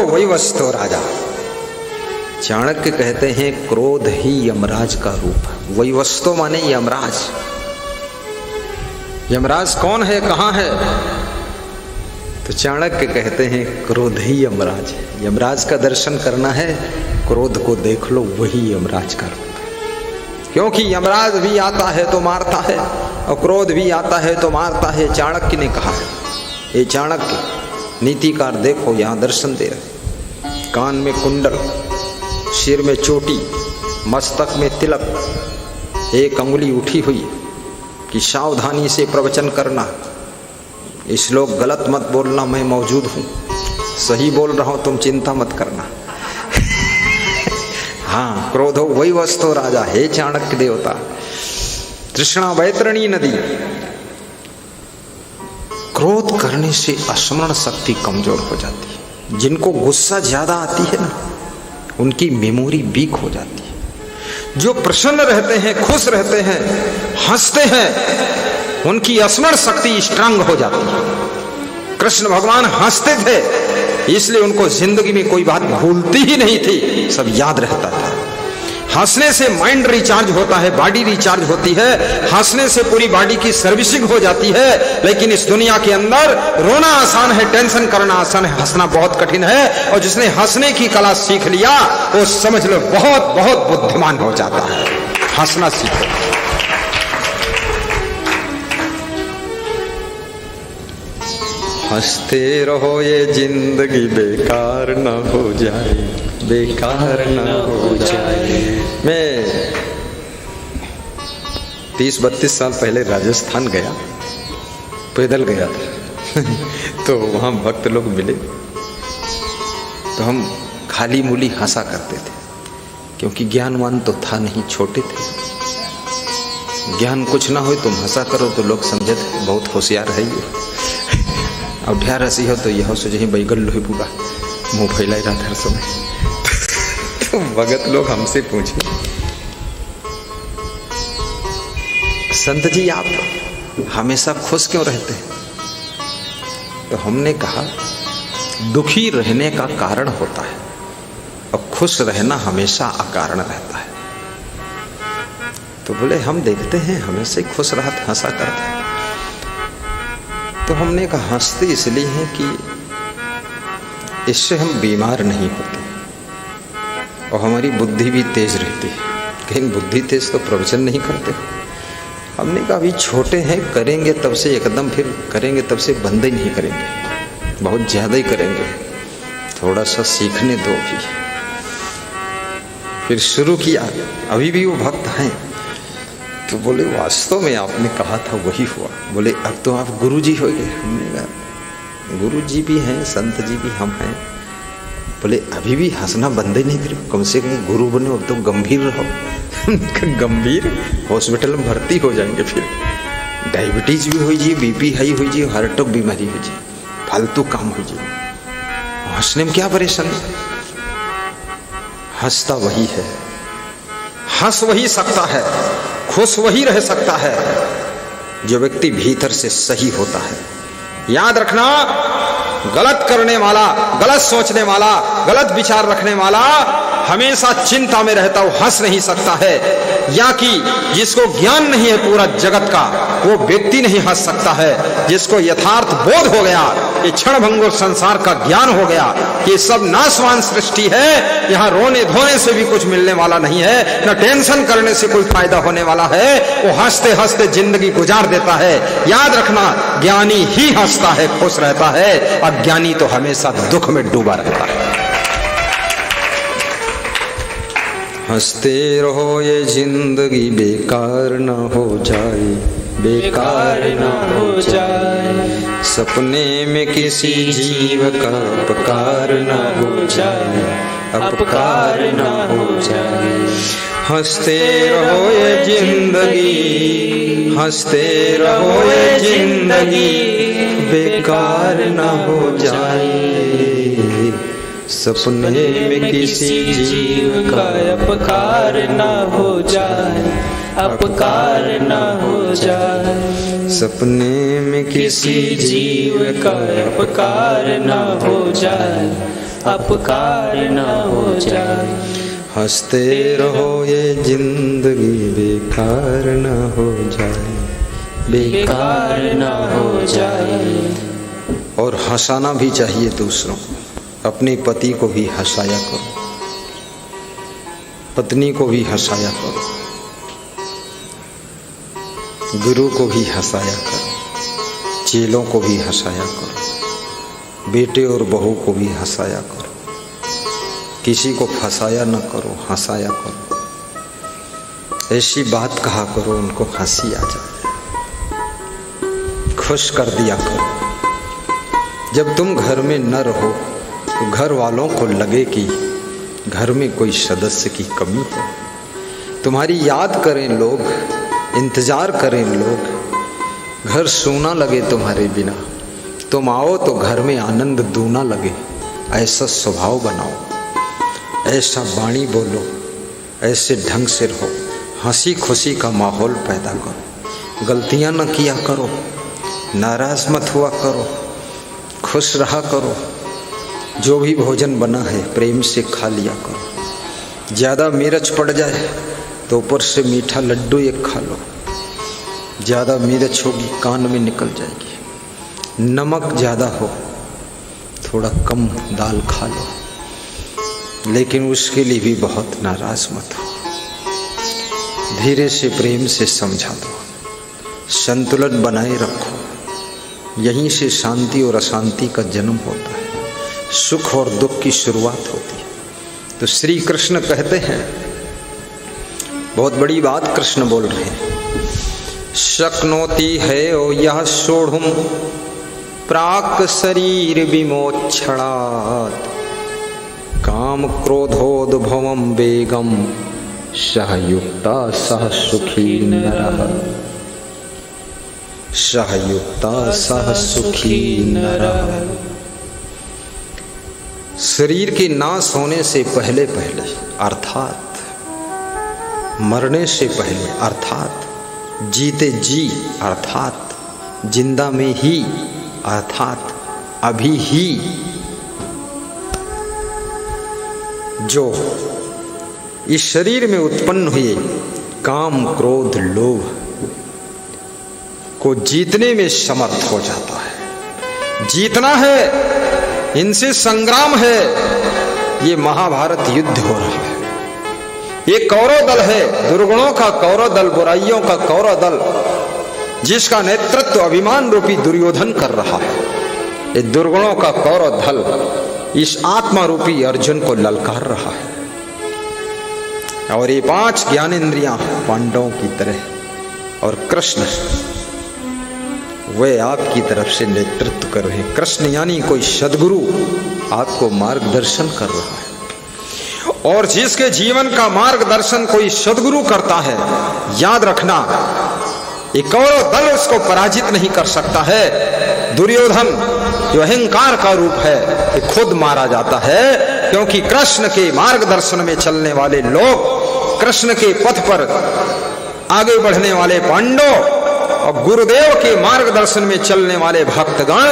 वैवस्वतो राजा। चाणक्य कहते हैं क्रोध ही यमराज का रूप है। वैवस्वतो माने यमराज। यमराज कौन है, कहां है? तो चाणक्य कहते हैं क्रोध ही यमराज है। यमराज का दर्शन करना है, क्रोध को देख लो, वही यमराज का रूप है। क्योंकि यमराज भी आता है तो मारता है और क्रोध भी आता है तो मारता है। चाणक्य ने कहा है, ये चाणक्य नीतिकार देखो यहां दर्शन दे रहे, कान में कुंडल, सिर में चोटी, मस्तक में तिलक, एक अंगुली उठी हुई कि सावधानी से प्रवचन करना, इस लोग गलत मत बोलना, मैं मौजूद हूं, सही बोल रहा हूं, तुम चिंता मत करना। हाँ, क्रोधो वैवस्वतो राजा। हे चाणक्य देवता, तृष्णा वैतरणी नदी। क्रोध करने से स्मरण शक्ति कमजोर हो जाती है। जिनको गुस्सा ज्यादा आती है ना, उनकी मेमोरी वीक हो जाती है। जो प्रसन्न रहते हैं, खुश रहते हैं, हंसते हैं, उनकी स्मरण शक्ति स्ट्रांग हो जाती है। कृष्ण भगवान हंसते थे, इसलिए उनको जिंदगी में कोई बात भूलती ही नहीं थी, सब याद रहता था। हंसने से माइंड रिचार्ज होता है, बॉडी रिचार्ज होती है, हंसने से पूरी बॉडी की सर्विसिंग हो जाती है। लेकिन इस दुनिया के अंदर रोना आसान है, टेंशन करना आसान है, हंसना बहुत कठिन है। और जिसने हंसने की कला सीख लिया वो समझ लो बहुत बहुत बुद्धिमान हो जाता है। हंसना सीखो। हंसते रहो ये जिंदगी बेकार न हो जाए, बेकार न हो जाए। मैं 30-32 साल पहले राजस्थान गया, पैदल गया था। तो वहाँ भक्त लोग मिले, तो हम खाली मूली हंसा करते थे, क्योंकि ज्ञानवान तो था नहीं, छोटे थे। ज्ञान कुछ ना हो तुम हंसा करो तो लोग समझे थे बहुत होशियार है ये। अब ढेर हंसी हो तो यह सोचे बैगल लोहे पूरा मुँह फैला रहा था हर समय। तो भगत लोग हमसे पूछे, संत जी आप हमेशा खुश क्यों रहते हैं? तो हमने कहा दुखी रहने का कारण होता है और खुश रहना हमेशा अकारण रहता है। तो बोले हम देखते हैं हमेशा खुश रहते, हंसा करते। तो हमने कहा हंसते इसलिए हैं कि इससे हम बीमार नहीं होते और हमारी बुद्धि भी तेज रहती है। कहीं बुद्धि तेज तो प्रवचन नहीं करते। हमने कहा अभी छोटे हैं, करेंगे तब से एकदम, फिर करेंगे तब से बंद ही नहीं करेंगे, बहुत ज़्यादा ही करेंगे, थोड़ा सा सीखने दो भी। फिर शुरू किया, अभी भी वो भक्त हैं। तो बोले वास्तव में आपने कहा था वही हुआ। बोले अब तो आप गुरु जी हो गए। हमने कहा गुरु जी भी हैं, संत जी भी हम हैं। बोले अभी भी हंसना बंद ही नहीं करो, कम से कम गुरु बनो, अब तो गंभीर रहो। गंभीर हॉस्पिटल में भर्ती हो जाएंगे, फिर डायबिटीज भी हो जी, बीपी हाई हो जी, हार्ट अटैक बीमारी हो जी, फालतू काम हो जी। हंसने में क्या परेशानी? हंसता वही है, हंस वही सकता है, खुश वही रह सकता है जो व्यक्ति भीतर से सही होता है। याद रखना, गलत करने वाला, गलत सोचने वाला, गलत विचार रखने वाला हमेशा चिंता में रहता, वो हंस नहीं सकता है। या कि जिसको ज्ञान नहीं है पूरा जगत का, वो व्यक्ति नहीं हंस सकता है। जिसको यथार्थ बोध हो गया, ये क्षण भंगुर संसार का ज्ञान हो गया कि सब नाशवान सृष्टि है, यहाँ रोने धोने से भी कुछ मिलने वाला नहीं है, न टेंशन करने से कोई फायदा होने वाला है, वो हंसते हंसते जिंदगी गुजार देता है। याद रखना, ज्ञानी ही हंसता है, खुश रहता है, अज्ञानी तो हमेशा दुख में डूबा रहता है। हंसते रहो ये जिंदगी बेकार न हो जाए, बेकार न हो जाए। सपने में किसी जीव का अपकार न हो जाए, अपकार न हो जाए। हंसते रहो ये जिंदगी, हंसते रहो ये जिंदगी, बेकार न हो जाए। सपने में किसी जीव का अपकार न हो जाए, अपकार न हो जाए। सपने में किसी जीव का अपकार न हो जाए, अपकार न हो जाए। हंसते रहो ये जिंदगी बेकार न हो जाए, बेकार न हो जाए। और हंसाना भी चाहिए दूसरों को। अपने पति को भी हंसाया करो, पत्नी को भी हंसाया करो, गुरु को भी हंसाया करो, चेलों को भी हंसाया करो, बेटे और बहू को भी हंसाया करो। किसी को फंसाया न करो, हंसाया करो। ऐसी बात कहा करो उनको हंसी आ जाए, खुश कर दिया करो। जब तुम घर में न रहो तो घर वालों को लगे कि घर में कोई सदस्य की कमी है। तुम्हारी याद करें लोग, इंतजार करें लोग, घर सूना लगे तुम्हारे बिना। तुम आओ तो घर में आनंद दूना लगे। ऐसा स्वभाव बनाओ, ऐसा वाणी बोलो, ऐसे ढंग से रहो, हंसी खुशी का माहौल पैदा करो। गलतियां न किया करो, नाराज मत हुआ करो, खुश रहा करो। जो भी भोजन बना है प्रेम से खा लिया करो। ज़्यादा मिर्च पड़ जाए तो ऊपर से मीठा लड्डू एक खा लो। ज़्यादा मिर्च होगी कान में निकल जाएगी। नमक ज़्यादा हो थोड़ा कम दाल खा लो, लेकिन उसके लिए भी बहुत नाराज मत हो। धीरे से प्रेम से समझा दो, संतुलन बनाए रखो। यहीं से शांति और अशांति का जन्म होता है, सुख और दुख की शुरुआत होती है। तो श्री कृष्ण कहते हैं, बहुत बड़ी बात कृष्ण बोल रहे हैं, शक्नोति है ओ यह सोढ़ुम प्राक शरीर विमोक्षणात् काम क्रोधोद्भवम वेगम सहयुक्ता सह सुखी नरः। सहयुक्ता सह सुखी नरः। शरीर के नाश होने से पहले पहले अर्थात मरने से पहले अर्थात जीते जी अर्थात जिंदा में ही अर्थात अभी ही जो इस शरीर में उत्पन्न हुए काम क्रोध लोभ को जीतने में समर्थ हो जाता है। जीतना है, इनसे संग्राम है। ये महाभारत युद्ध हो रहा है। ये कौरव दल है, दुर्गुणों का कौरव दल, बुराइयों का कौरव दल, जिसका नेतृत्व अभिमान रूपी दुर्योधन कर रहा है। ये दुर्गुणों का कौरव दल इस आत्मा रूपी अर्जुन को ललकार रहा है। और ये 5 ज्ञानेंद्रियां पांडवों की तरह, और कृष्ण वे आपकी तरफ से नेतृत्व कर रहे हैं। कृष्ण यानी कोई सद्गुरु आपको मार्गदर्शन कर रहा है। और जिसके जीवन का मार्गदर्शन कोई सद्गुरु करता है, याद रखना ये कौरव दल उसको पराजित नहीं कर सकता है। दुर्योधन जो अहंकार का रूप है, ये खुद मारा जाता है, क्योंकि कृष्ण के मार्गदर्शन में चलने वाले लोग, कृष्ण के पथ पर आगे बढ़ने वाले पांडव और गुरुदेव के मार्गदर्शन में चलने वाले भक्तगण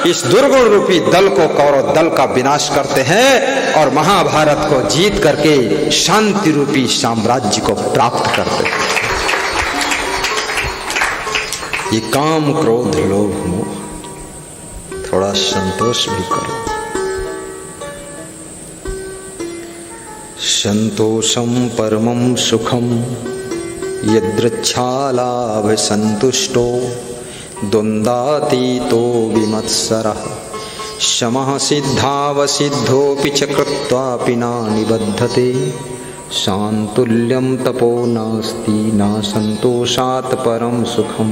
इस दुर्गुण रूपी दल को, कौरव दल का विनाश करते हैं और महाभारत को जीत करके शांति रूपी साम्राज्य को प्राप्त करते हैं। ये काम क्रोध लोभ मोह, थोड़ा संतोष भी करो। संतोषम परमं सुखम यदृच्छालाभ संतुष्टो द्वंद्वातीतो विमत्सरः शमः सिद्धावसिद्धोऽपि च कृत्वापि न निबध्यते शान्तुल्यं तपो नास्ति न संतोषात् परं सुखं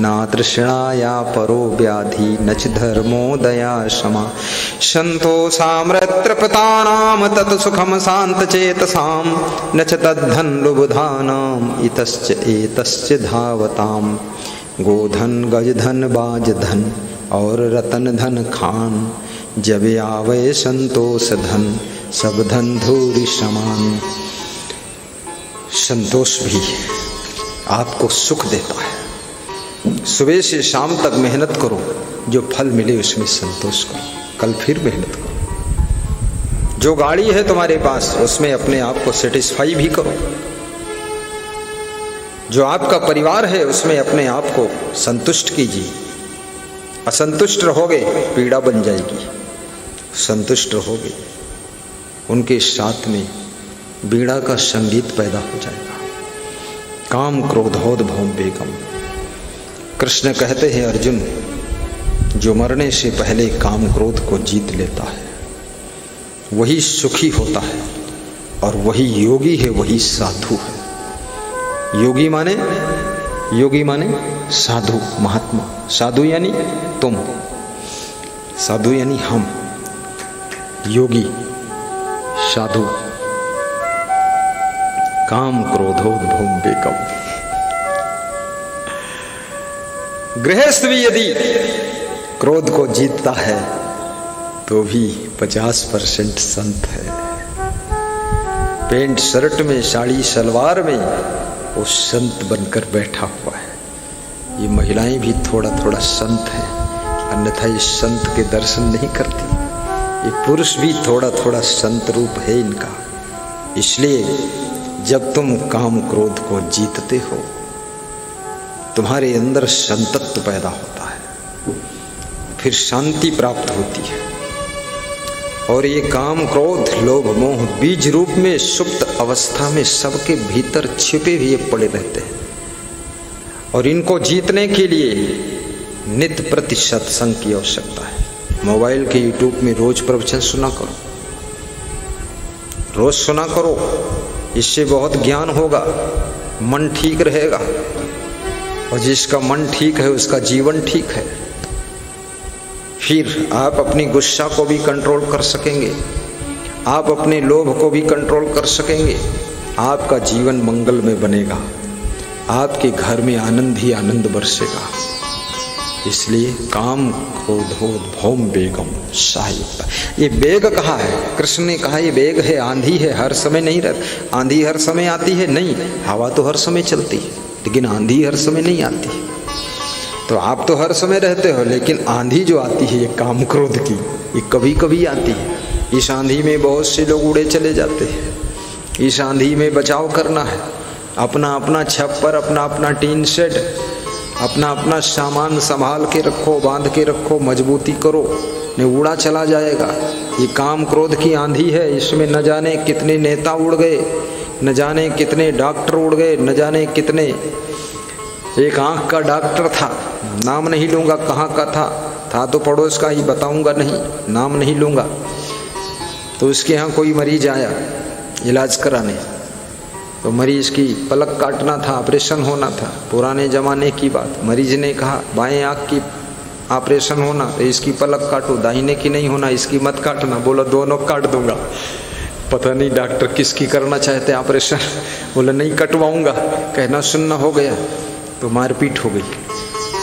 न तृष्णाया परो व्याधि न च धर्मोदया क्षमा संतोषामृतृपतानां तत् सुखं शान्तचेतसां न च तद्धन लुब्धानां इतश्च एतश्च धावताम् गोधन गजधन बाजधन और रतन धन खान जब आवे संतोष धन सब धन धूरी समान। संतोष भी आपको सुख देता है। सुबह से शाम तक मेहनत करो, जो फल मिले उसमें संतोष करो। कल फिर मेहनत करो, जो गाड़ी है तुम्हारे पास उसमें अपने आप को सेटिस्फाई भी करो। जो आपका परिवार है उसमें अपने आप को संतुष्ट कीजिए। असंतुष्ट रहोगे पीड़ा बन जाएगी, संतुष्ट रहोगे उनके साथ में बीड़ा का संगीत पैदा हो जाएगा। काम क्रोधोद भौम बेगम। कृष्ण कहते हैं अर्जुन, जो मरने से पहले काम क्रोध को जीत लेता है वही सुखी होता है, और वही योगी है, वही साधु है। योगी माने साधु, महात्मा। साधु यानी तुम, साधु यानी हम, योगी साधु। काम क्रोधोद्भूम बेकम। गृहस्थ भी यदि क्रोध को जीतता है तो भी 50% संत है। पेंट शर्ट में, साड़ी सलवार में वो संत बनकर बैठा हुआ है। ये महिलाएं भी थोड़ा थोड़ा संत है, अन्यथा ये संत के दर्शन नहीं करती। ये पुरुष भी थोड़ा थोड़ा संत रूप है इनका। इसलिए जब तुम काम क्रोध को जीतते हो तुम्हारे अंदर संतत्व पैदा होता है, फिर शांति प्राप्त होती है। और ये काम क्रोध लोभ मोह बीज रूप में सुप्त अवस्था में सबके भीतर छिपे हुए पड़े रहते हैं, और इनको जीतने के लिए नित्य प्रति सत्संग की आवश्यकता है। मोबाइल के यूट्यूब में रोज प्रवचन सुना करो, रोज सुना करो, इससे बहुत ज्ञान होगा, मन ठीक रहेगा, और जिसका मन ठीक है उसका जीवन ठीक है। फिर आप अपनी गुस्सा को भी कंट्रोल कर सकेंगे, आप अपने लोभ को भी कंट्रोल कर सकेंगे, आपका जीवन मंगल में बनेगा, आपके घर में आनंद ही आनंद बरसेगा। इसलिए काम क्रोधोद भौम बेगम सायुक्ता। ये बेग कहा है, कृष्ण ने कहा ये बेग है, आंधी है, हर समय नहीं रहती। आंधी हर समय आती है नहीं, हवा तो हर समय चलती है, लेकिन आंधी हर समय नहीं आती। तो आप तो हर समय रहते हो, लेकिन आंधी जो आती है ये काम क्रोध की, ये कभी कभी आती है। इस आंधी में बहुत से लोग उड़े चले जाते हैं। इस आंधी में बचाव करना है, अपना अपना छप्पर, अपना अपना टीन शेड, अपना अपना सामान संभाल के रखो, बांध के रखो, मजबूती करो, नहीं उड़ा चला जाएगा। ये काम क्रोध की आंधी है, इसमें न जाने कितने नेता उड़ गए, न जाने कितने डॉक्टर उड़ गए, न जाने कितने। एक आंख का डॉक्टर था, नाम नहीं लूँगा कहाँ का था तो पड़ोस का ही, बताऊँगा नहीं, नाम नहीं लूँगा। तो उसके यहाँ कोई मरीज आया इलाज कराने, तो मरीज की पलक काटना था, ऑपरेशन होना था। पुराने ज़माने की बात, मरीज ने कहा बाएं आँख की ऑपरेशन होना तो इसकी पलक काटो, दाहिने की नहीं होना, इसकी मत काटना। बोला दोनों काट दूंगा। पता नहीं डॉक्टर किसकी करना चाहते ऑपरेशन, बोला नहीं कटवाऊंगा। कहना सुनना हो गया तो मारपीट हो गई।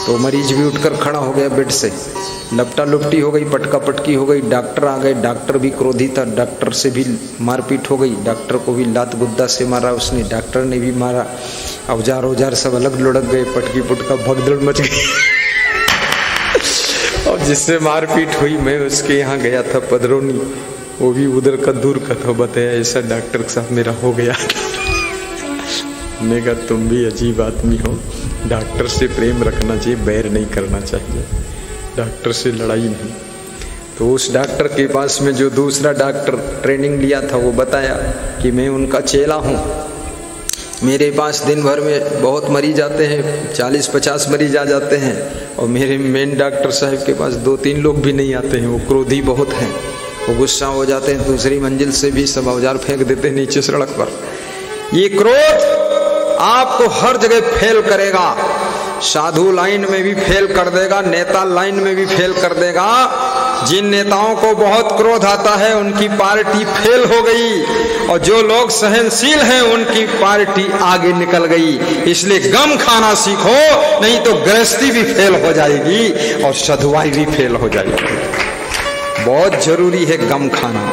तो मरीज भी उठकर खड़ा हो गया बेड से, लपटा लुपटी हो गई, पटका पटकी हो गई। डॉक्टर आ गए, डॉक्टर भी क्रोधी था, डॉक्टर से भी मारपीट हो गई। डॉक्टर को भी लात गुद्दा से मारा उसने, डॉक्टर ने भी मारा। औजार औजार सब अलग लुढ़क गए, पटकी पुटका भगदड़ मच गई। और जिससे मारपीट हुई मैं उसके यहाँ गया था पदरौनी, वो भी उधर का दूर का था। बताया ऐसा डॉक्टर के साथ मेरा हो गया। मैं कहा तुम भी अजीब आदमी हो, डॉक्टर से प्रेम रखना चाहिए, बैर नहीं करना चाहिए, डॉक्टर से लड़ाई नहीं। तो उस डॉक्टर के पास में जो दूसरा डॉक्टर ट्रेनिंग लिया था वो बताया कि मैं उनका चेला हूँ, मेरे पास दिन भर में बहुत मरीज आते हैं, 40-50 मरीज आ जाते हैं, और मेरे मेन डॉक्टर साहब के पास 2-3 लोग भी नहीं आते हैं। वो क्रोधी बहुत हैं, वो गुस्सा हो जाते हैं, दूसरी मंजिल से भी सब औजार फेंक देते हैं नीचे सड़क पर। ये क्रोध आपको हर जगह फेल करेगा, साधु लाइन में भी फेल कर देगा, नेता लाइन में भी फेल कर देगा। जिन नेताओं को बहुत क्रोध आता है उनकी पार्टी फेल हो गई, और जो लोग सहनशील हैं उनकी पार्टी आगे निकल गई। इसलिए गम खाना सीखो, नहीं तो गृहस्थी भी फेल हो जाएगी और साधुवाई भी फेल हो जाएगी। बहुत जरूरी है गम खाना।